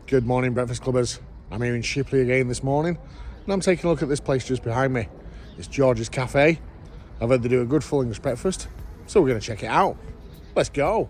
Good morning, Breakfast Clubbers. I'm here in Shipley again this morning, and I'm taking a look at this place just behind me. It's George's Café. I've heard they do a good full English breakfast, so we're going to check it out. Let's go.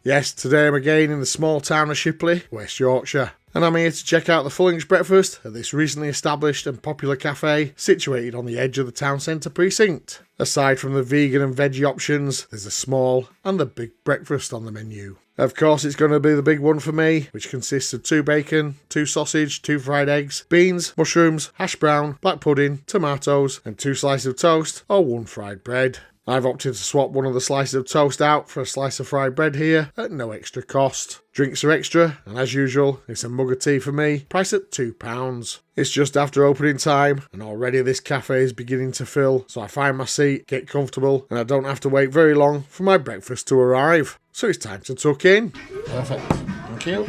Yes, today I'm again in the small town of Shipley, West Yorkshire, and I'm here to check out the full English breakfast at this recently established and popular cafe situated on the edge of the town centre precinct. Aside from the vegan and veggie options, there's a small and the big breakfast on the menu. Of course, it's going to be the big one for me, which consists of 2 bacon, 2 sausage, 2 fried eggs, beans, mushrooms, hash brown, black pudding, tomatoes, and 2 slices of toast or 1 fried bread. I've opted to swap one of the slices of toast out for a slice of fried bread here at no extra cost. Drinks are extra, and as usual, it's a mug of tea for me, priced at £2. It's just after opening time, and already this cafe is beginning to fill, so I find my seat, get comfortable, and I don't have to wait very long for my breakfast to arrive. So it's time to tuck in. Perfect. Thank you.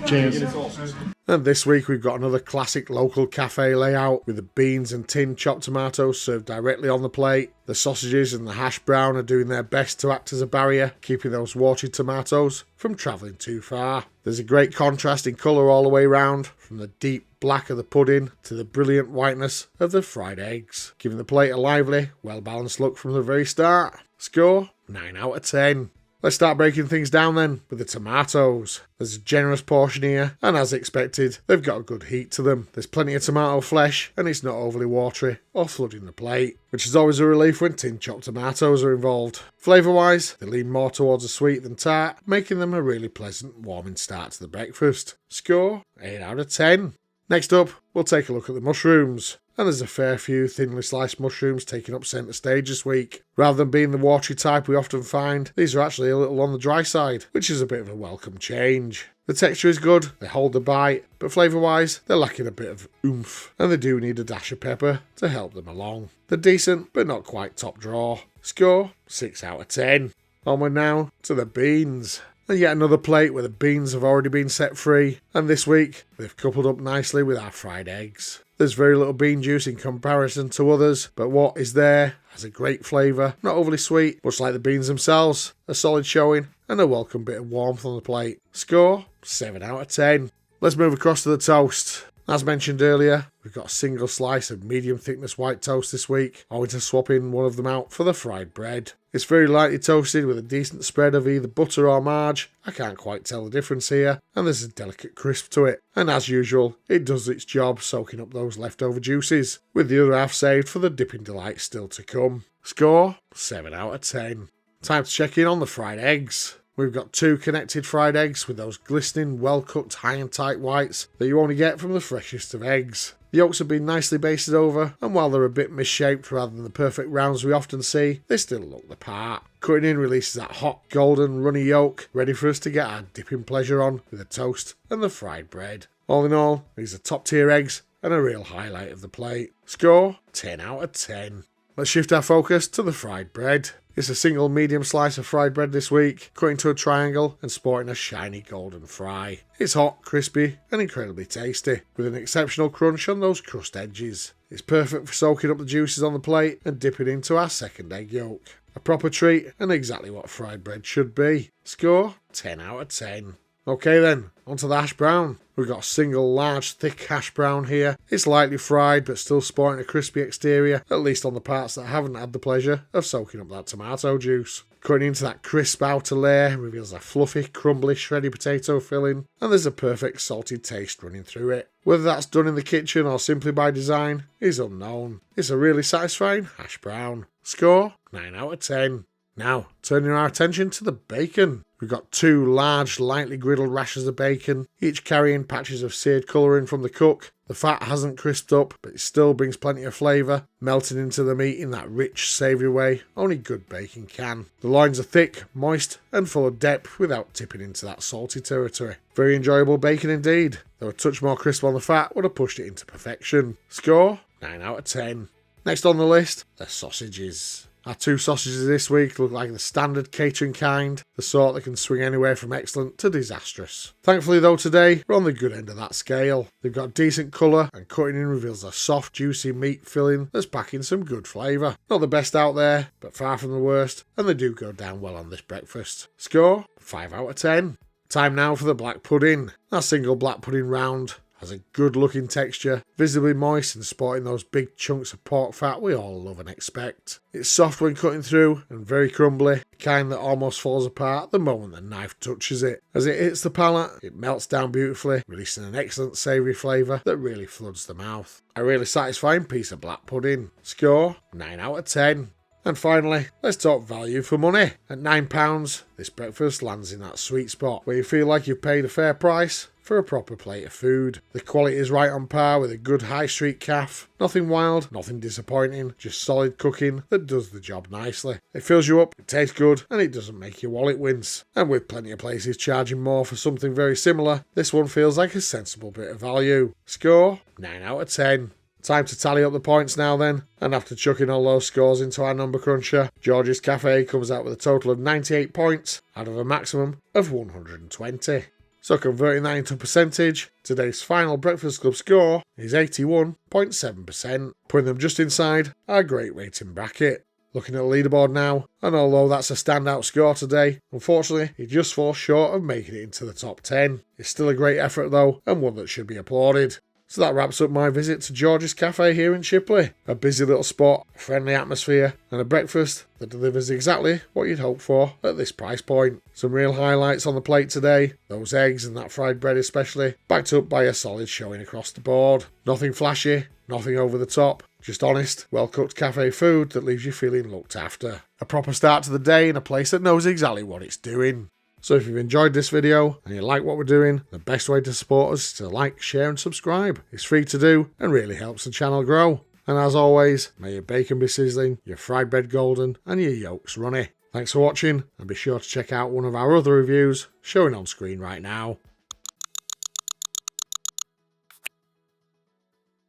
Cheers. And this week we've got another classic local cafe layout with the beans and tinned chopped tomatoes served directly on the plate. The sausages and the hash brown are doing their best to act as a barrier, keeping those watery tomatoes from travelling too far. There's a great contrast in colour all the way round, from the deep black of the pudding to the brilliant whiteness of the fried eggs, giving the plate a lively, well-balanced look from the very start. Score 9 out of 10. Let's start breaking things down then with the tomatoes. There's a generous portion here, and as expected, they've got a good heat to them. There's plenty of tomato flesh, and it's not overly watery or flooding the plate, which is always a relief when tin chopped tomatoes are involved. Flavour-wise, they lean more towards a sweet than tart, making them a really pleasant, warming start to the breakfast. Score 8 out of 10. Next up, we'll take a look at the mushrooms. And there's a fair few thinly sliced mushrooms taking up centre stage this week. Rather than being the watery type we often find, these are actually a little on the dry side, which is a bit of a welcome change. The texture is good, they hold the bite, but flavour-wise, they're lacking a bit of oomph, and they do need a dash of pepper to help them along. They're decent, but not quite top draw. Score 6 out of 10. Onward now to the beans. And yet another plate where the beans have already been set free, and this week they've coupled up nicely with our fried eggs. There's very little bean juice in comparison to others, but what is there has a great flavour, not overly sweet, much like the beans themselves, a solid showing, and a welcome bit of warmth on the plate. Score 7 out of 10. Let's move across to the toast. As mentioned earlier, we've got a single slice of medium thickness white toast this week, owing to swapping one of them out for the fried bread. It's very lightly toasted with a decent spread of either butter or marge. I can't quite tell the difference here, and there's a delicate crisp to it. And as usual, it does its job soaking up those leftover juices, with the other half saved for the dipping delight still to come. Score 7 out of 10. Time to check in on the fried eggs. We've got 2 connected fried eggs with those glistening, well-cooked, high and tight whites that you only get from the freshest of eggs. The yolks have been nicely basted over, and while they're a bit misshaped rather than the perfect rounds we often see, they still look the part. Cutting in releases that hot, golden, runny yolk, ready for us to get our dipping pleasure on with the toast and the fried bread. All in all, these are top-tier eggs and a real highlight of the plate. Score 10 out of 10. Let's shift our focus to the fried bread. It's a single medium slice of fried bread this week, cut into a triangle and sporting a shiny golden fry. It's hot, crispy and incredibly tasty, with an exceptional crunch on those crust edges. It's perfect for soaking up the juices on the plate and dipping into our second egg yolk. A proper treat and exactly what fried bread should be. Score 10 out of 10. Okay then, onto the hash brown. We've got a single large thick hash brown here. It's lightly fried but still sporting a crispy exterior, at least on the parts that haven't had the pleasure of soaking up that tomato juice. Cutting into that crisp outer layer reveals a fluffy, crumbly, shredded potato filling, and there's a perfect salted taste running through it. Whether that's done in the kitchen or simply by design is unknown. It's a really satisfying hash brown. Score 9 out of 10. Now, turning our attention to the bacon. We've got 2 large, lightly griddled rashers of bacon, each carrying patches of seared colouring from the cook. The fat hasn't crisped up, but it still brings plenty of flavour, melting into the meat in that rich, savoury way only good bacon can. The loins are thick, moist, and full of depth without tipping into that salty territory. Very enjoyable bacon indeed, though a touch more crisp on the fat would have pushed it into perfection. Score 9 out of 10. Next on the list, the sausages. Our two sausages this week look like the standard catering kind, the sort that can swing anywhere from excellent to disastrous. Thankfully though today, we're on the good end of that scale. They've got decent colour and cutting in reveals a soft juicy meat filling that's packing some good flavour. Not the best out there, but far from the worst, and they do go down well on this breakfast. Score 5 out of 10. Time now for the black pudding. Our single black pudding round has a good looking texture, visibly moist and sporting those big chunks of pork fat we all love and expect. It's soft when cutting through and very crumbly, the kind that almost falls apart the moment the knife touches it. As it hits the palate, it melts down beautifully, releasing an excellent savoury flavour that really floods the mouth. A really satisfying piece of black pudding. Score 9 out of 10. And finally, let's talk value for money. At £9, this breakfast lands in that sweet spot where you feel like you've paid a fair price for a proper plate of food. The quality is right on par with a good high street cafe. Nothing wild, nothing disappointing, just solid cooking that does the job nicely. It fills you up, it tastes good, and it doesn't make your wallet wince. And with plenty of places charging more for something very similar, this one feels like a sensible bit of value. Score 9 out of 10. Time to tally up the points now then, and after chucking all those scores into our number cruncher, George's Café comes out with a total of 98 points out of a maximum of 120. So converting that into percentage, today's final Breakfast Club score is 81.7%, putting them just inside our great rating bracket. Looking at the leaderboard now, and although that's a standout score today, unfortunately he just falls short of making it into the top 10. It's still a great effort though, and one that should be applauded. So that wraps up my visit to George's Café here in Shipley. A busy little spot, a friendly atmosphere, and a breakfast that delivers exactly what you'd hope for at this price point. Some real highlights on the plate today, those eggs and that fried bread especially, backed up by a solid showing across the board. Nothing flashy, nothing over the top, just honest, well-cooked cafe food that leaves you feeling looked after. A proper start to the day in a place that knows exactly what it's doing. So if you've enjoyed this video and you like what we're doing, the best way to support us is to like, share and subscribe. It's free to do and really helps the channel grow. And as always, may your bacon be sizzling, your fried bread golden and your yolks runny. Thanks for watching and be sure to check out one of our other reviews showing on screen right now.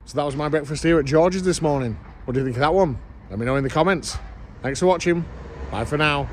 So that was my breakfast here at George's this morning. What do you think of that one? Let me know in the comments. Thanks for watching. Bye for now.